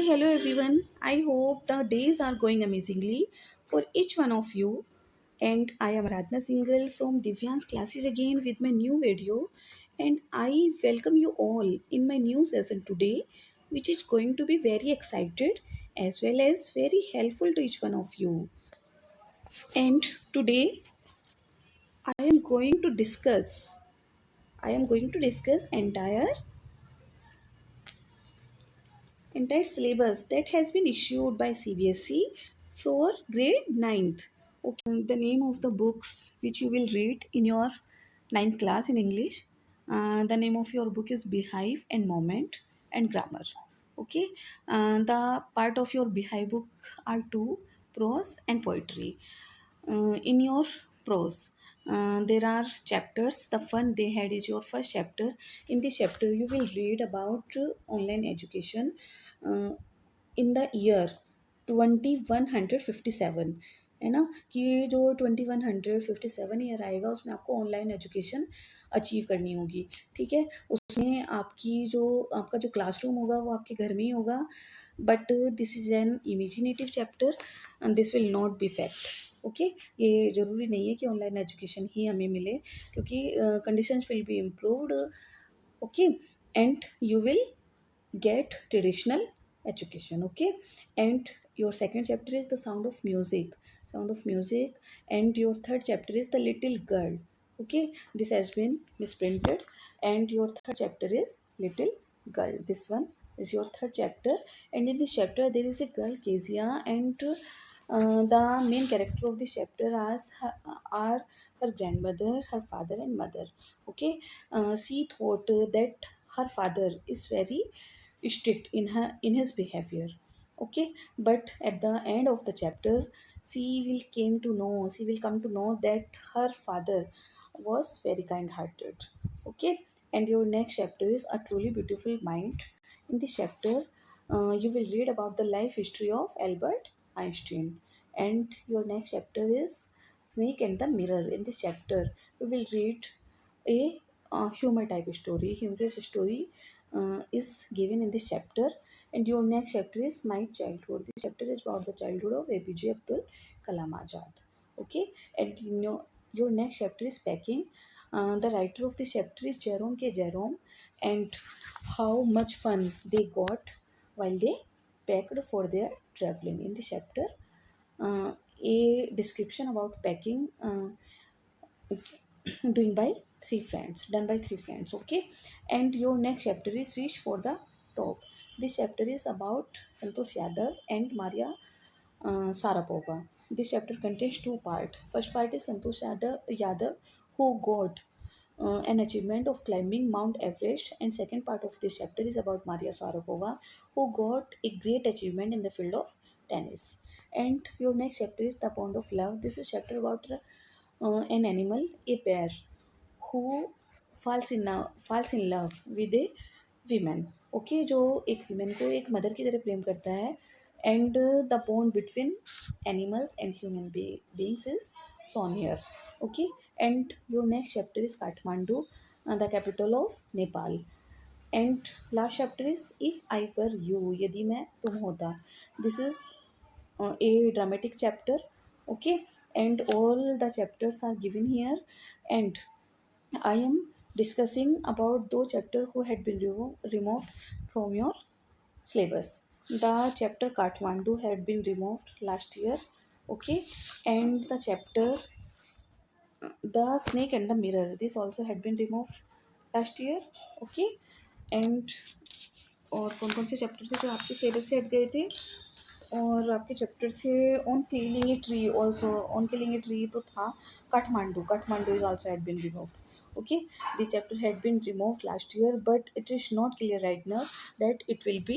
Hello everyone. I hope the days are going amazingly for each one of you. And I am Radna Singhal from Divyan's classes again with my new video. And I welcome you all in my new session today, which is going to be very excited as well as very helpful to each one of you. And today I am going to discuss I am going to discuss entire syllabus that has been issued by CBSE for grade ninth. Okay, the name of the books which you will read in your ninth class in English. The name of your book is Beehive and Moment and Grammar. Okay, the part of your Beehive book are two, prose and poetry. In your prose, there are chapters. The fun they had is your first chapter. In this chapter you will read about online education uh, in the year 2157, है ना, कि ये जो 2157 year आएगा उसमें आपको online education achieve करनी होगी. ठीक है, उसमें आपका जो क्लासरूम होगा वो आपके घर में ही होगा. But this is an imaginative chapter and this will not be fact. Okay, ये ज़रूरी नहीं है कि ऑनलाइन एजुकेशन ही हमें मिले, क्योंकि conditions will be improved. Okay, and you will get traditional education. Okay, and your second chapter is the sound of music, and your third chapter is the little girl. Okay, this has been misprinted, and your third chapter is little girl. This one is your third chapter, and in this chapter there is a girl Kezia, and the main character of this chapter are her grandmother, her father and mother. Okay, she thought that her father is very strict in his behavior. Okay, but at the end of the chapter she will come to know that her father was very kind hearted. Okay, and your next chapter is A Truly Beautiful Mind. In this chapter you will read about the life history of Albert Einstein, and your next chapter is Snake and the Mirror. In this chapter you will read a humorous story is given in this chapter. And your next chapter is My Childhood. This chapter is about the childhood of APJ Abdul Kalam Azad. Okay, and your next chapter is Packing. The writer of this chapter is Jerome K. Jerome, and how much fun they got while they packed for their traveling. In this chapter, a description about packing doing by three friends done by three friends. Okay, and your next chapter is Reach for the Top. This chapter is about Santosh Yadav and Maria Sarapova. This chapter contains two parts. First part is Santosh Yadav who got an achievement of climbing Mount Everest, and second part of this chapter is about Maria Sharapova who got a great achievement in the field of tennis. And your next chapter is The Pond of Love. This is chapter about an animal, a bear, who falls in love with a woman. Okay, जो एक women को एक mother की तरह प्रेम करता है, and the bond between animals and human beings is shown here. Okay, and your next chapter is Kathmandu, the capital of Nepal. And last chapter is If I Were You, यदि मैं तुम होता. This is a dramatic chapter. Okay, and all the chapters are given here, and I am discussing about those chapter who had been removed from your syllabus. The chapter Kathmandu had been removed last year. Okay, and the chapter The Snake and the Mirror, this also had been removed last year. Okay, and और कौन कौन से chapter थे जो आपके syllabus से हट गए थे, और आपके चैप्टर थे on killing a tree. Also on killing a tree तो था. Kathmandu is also had been removed. Okay, the chapter had been removed last year, but it is not clear right now that it will be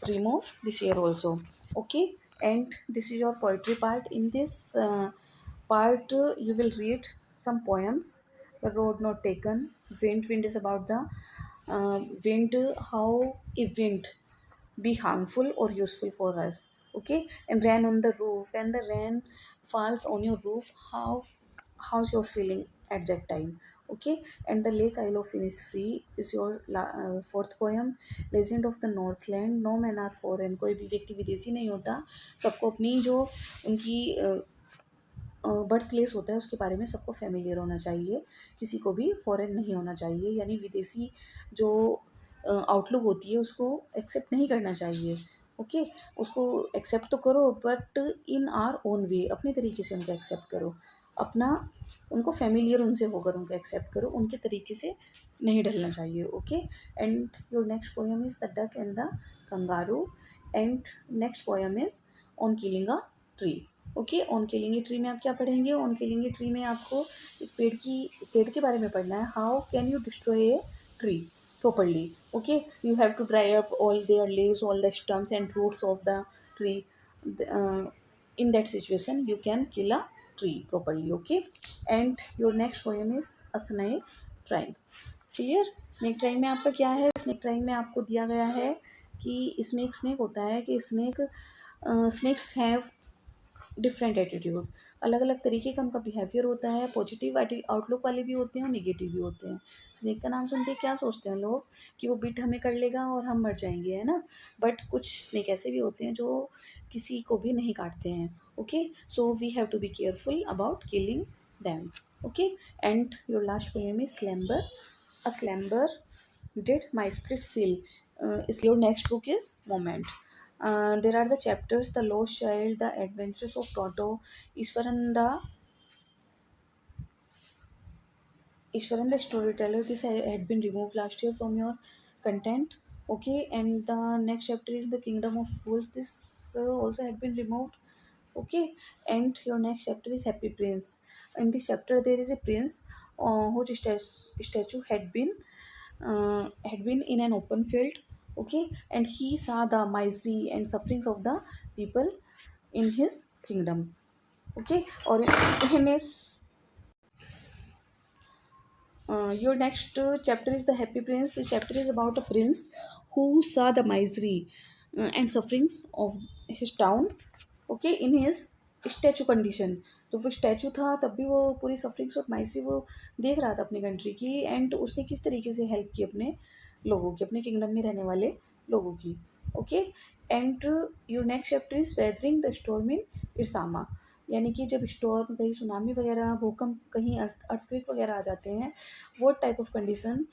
removed this year also. Okay, and this is your poetry part. In this part you will read some poems. The Road Not Taken, Wind is about the wind, how a wind be harmful or useful for us. Okay, and Rain on the Roof, when the rain falls on your roof, how's your feeling at that time. Okay, and the Lake Isle of Phoenix Free is your fourth poem. Legend of the Northland. No men are foreign. कोई भी व्यक्ति विदेशी नहीं होता, सबको अपनी जो उनकी बर्थ प्लेस होता है उसके बारे में सबको फेमिलियर होना चाहिए, किसी को भी फॉरेन नहीं होना चाहिए, यानी विदेशी जो आउटलुक होती है उसको एक्सेप्ट नहीं करना चाहिए। ओके, उसको एक्सेप्ट तो करो but in our own way, अपने तरीके से उनको एक्सेप्ट करो, अपना उनको फेमिलियर उनसे होकर उनको एक्सेप्ट करो, उनके तरीके से नहीं ढलना चाहिए। Okay, and your next poem is the duck and the kangaroo, and next poem is on killing a tree. Okay, on killing a tree में आप क्या पढ़ेंगे? ऑन किलिंग ए ट्री में आपको एक पेड़ के बारे में पढ़ना है। How can you destroy a tree properly? Okay, you have to dry up all their leaves, all the stems and roots of the tree. uh, in that situation you can kill a tree properly. Okay, and your next poem is a snake trying. Clear? Snake trying में आपका क्या है? Snake trying में आपको दिया गया है कि इसमें एक स्नेक होता है कि स्नेक्स हैव डिफरेंट एटीट्यूड, अलग अलग तरीके का उनका बिहेवियर होता है, पॉजिटिव आउटलुक वाले भी होते हैं और निगेटिव भी होते हैं। स्नेक का नाम सुन के क्या सोचते हैं लोग कि वो बिट हमें कर लेगा और हम मर जाएंगे, है ना? बट कुछ स्नेक ऐसे भी होते हैं जो किसी को भी नहीं काटते हैं। Okay, so we have to be careful about killing them. Okay, and your last poem is slumber. A slumber did my spirit seal. Is your next book is Moment. There are the chapters: The Lost Child, The Adventures of Toto, Ishwaran the Ishwaran the Storyteller. This had been removed last year from your content. Okay, and the next chapter is The Kingdom of Fools. This also had been removed. Okay, and your next chapter is Happy Prince. In this chapter, there is a prince whose statue had been in an open field. Okay, and he saw the misery and sufferings of the people in his kingdom. Okay, or in his your next chapter is The Happy Prince. The chapter is about a prince who saw the misery and sufferings of his town. Okay, in his statue condition, तो वो statue था तब भी वो पूरी sufferings और माइसरी वो देख रहा था अपनी कंट्री की, एंड उसने किस तरीके से हेल्प की अपने लोगों की, अपने किंगडम में रहने वाले लोगों की। Okay, and your next chapter is weathering the storm in Ersama, यानी कि जब स्टॉर्म, कहीं सुनामी वगैरह, भूकंप, कहीं अर्थक्वेक वगैरह आ जाते हैं, वो type of condition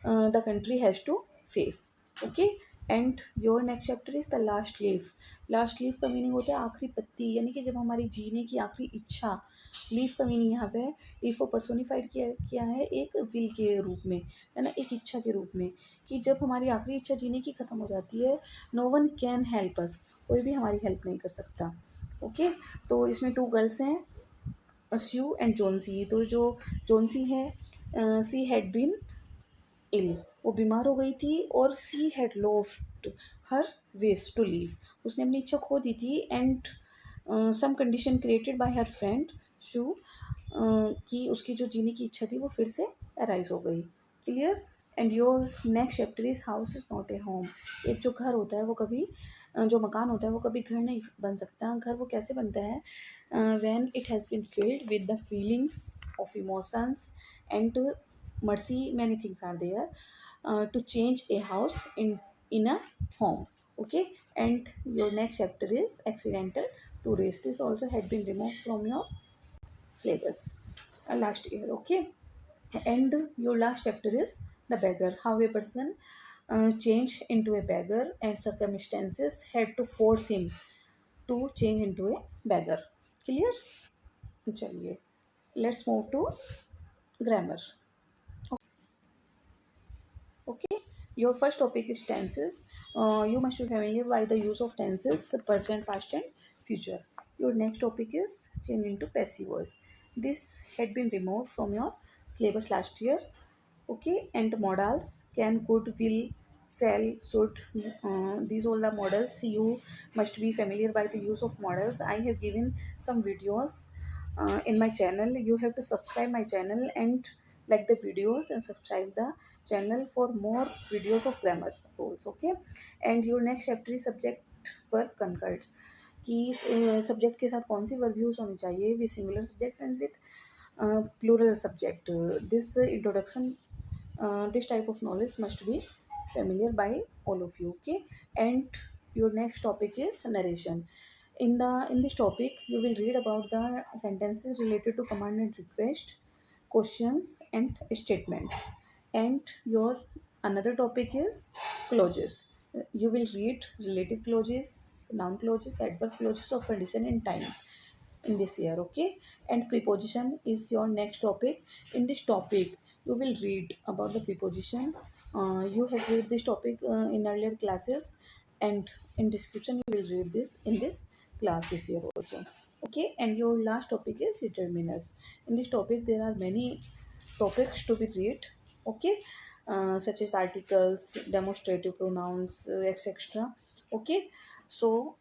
the country has to face. Okay, and your next chapter is the last leaf. Last leaf का मीनिंग होता है आखिरी पत्ती, यानी कि जब हमारी जीने की आखिरी इच्छा, लीफ का मीनिंग यहाँ पे है, लीफ को पर्सोनीफाइड किया है एक विल के रूप में, है ना, एक इच्छा के रूप में, कि जब हमारी आखिरी इच्छा जीने की ख़त्म हो जाती है, no one can help us, कोई भी हमारी हेल्प नहीं कर सकता। ओके, तो इसमें 2 गर्ल्स हैं, स्यू एंड जोनसी। तो जो जोनसी है, सी हैड बीन इल, वो बीमार हो गई थी, और she had lost her wish to live, उसने अपनी इच्छा खो दी थी, and some condition created by her friend Shu, कि उसकी जो जीने की इच्छा थी वो फिर से अराइज हो गई। Clear? And your next chapter is house is not a home. एक जो घर होता है वो कभी जो मकान होता है वो कभी घर नहीं बन सकता। घर वो कैसे बनता है? When it has been filled with the feelings of emotions and mercy, many things are there to change a house in a home. Okay, and your next chapter is accidental tourist. This also had been removed from your syllabus last year. Okay, and your last chapter is the beggar. How a person changed into a beggar and circumstances had to force him to change into a beggar. Clear? चलिए, let's move to grammar. Okay, your first topic is tenses. You must be familiar by the use of tenses, present, past, and future. Your next topic is change into passive voice. This had been removed from your syllabus last year. Okay, and modals: can, could, will, shall, should. These all the models. You must be familiar by the use of models. I have given some videos in my channel. You have to subscribe my channel and like the videos and subscribe the channel for more videos of grammar rules. Okay, and your next chapter is subject verb concurred, कि subject के साथ कौन सी verb use होनी चाहिए, we singular subject and with plural subject. This type of knowledge must be familiar by all of you. Okay, and your next topic is narration. In this topic, you will read about the sentences related to command and request, questions and statements. And your another topic is clauses. You will read relative clauses, noun clauses, adverb clauses of condition and time in this year. Okay, and preposition is your next topic. In this topic you will read about the preposition. You have read this topic in earlier classes, and in description you will read this in this class this year also. Okay, and your last topic is determiners. In this topic there are many topics to be read. Okay, such as articles, demonstrative pronouns, etc. Okay, so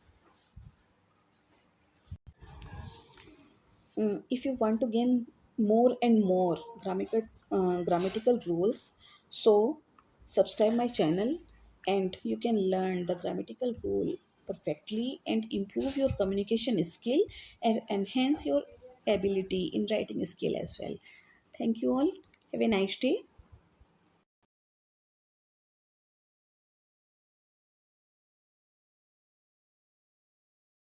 if you want to gain more and more grammatical rules, so subscribe my channel and you can learn the grammatical rule perfectly and improve your communication skill and enhance your ability in writing skill as well. Thank you all. Have a nice day.